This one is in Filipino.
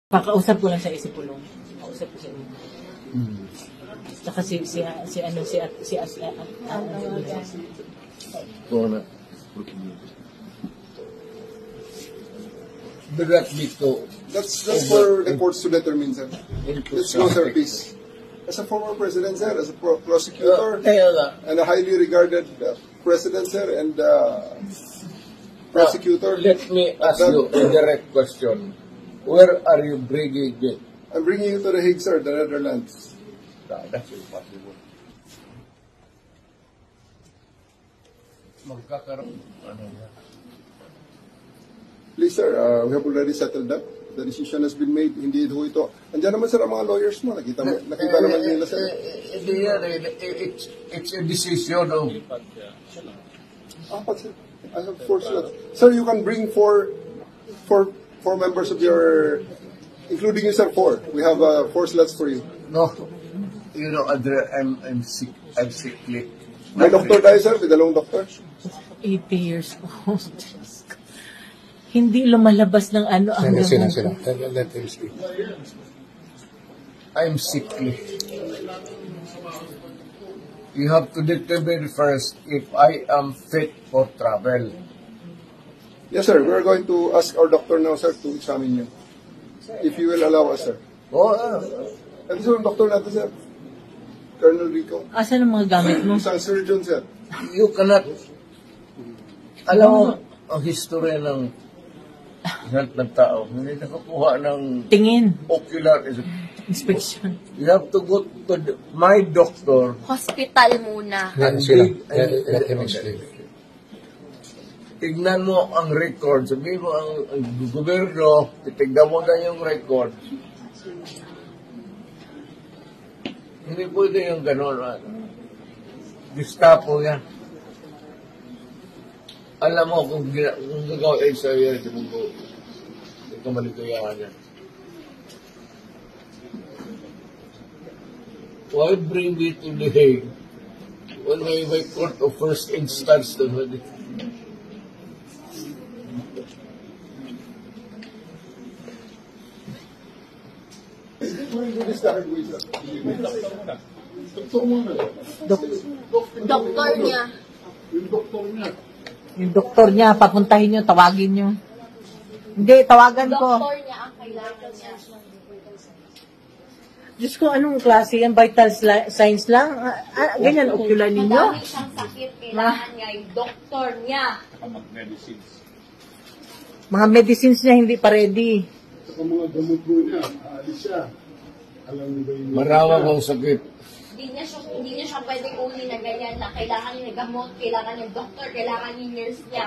Kakausap ko lang sa Isipulong. Kausap ko siya. Tsaka si That's for the courts to determine, sir. Let's go, sir, please. As a former president, sir, as a prosecutor, and a highly regarded president, sir, and prosecutor. Let me ask you a direct question. Where are you bringing it? I'm bringing you to the Hague, sir, the Netherlands. No, that's impossible. Magkakaroon. Please, sir, we have already settled that. The decision has been made. Hindi ho ito. Andiyan naman, sir, ang mga lawyers mo. Nakita naman nila, sir. It's a decision of... Sir. I have 4 slots. Sir, you can bring four members of your, including you, sir, 4. We have 4 slots for you. No. You know, I'm sick. I'm sickly. May doctor tayo, sir, with a long doctor. 80 years old. Hindi lumalabas ng ano ang Sila. Let him speak. I'm sickly. You have to determine first if I am fit for travel. Yes, sir. We're going to ask our doctor now, sir, to examine you. If you will allow us, sir. Ito, sir, ang doctor natin, sir. Colonel Rico. Asan ang mga gamit mo? Isang surgeon, sir. You cannot... Alam mo, ang history ng health ng tao, hindi nakakuha ng Tingin. ocular Inspection. You have to go to my doctor. Hospital muna. Let him explain. Tignan mo ang record. Sabihin mo ang gobyerno, titignan mo na yung record. Hindi pwede yung gano'n. Gestapo yan. Alam mo, kung gagawin sa'yo yan, hindi ka malituyahan yan. Why bring me to The Hague when may court of first instance already? Doktor niya. Yung doktor niya, papuntahin niyo, tawagin niyo. Hindi, tawagan ko. Doktor niya ang kailangan niya. Diyos ko, anong klase yan? Vital signs lang? Ganyan, ocular ninyo? Madami siyang sakit, kailangan niya yung doktor niya. Mga medicines niya hindi pa ready. Sa mga gamot mo niya, aalis siya. Alam niyo ba yun? Marawang ang sakit. Hindi niya siya pwedeng uli na ganyan na kailangan niya ng gamot, kailangan niya doktor, kailangan niya nurse niya.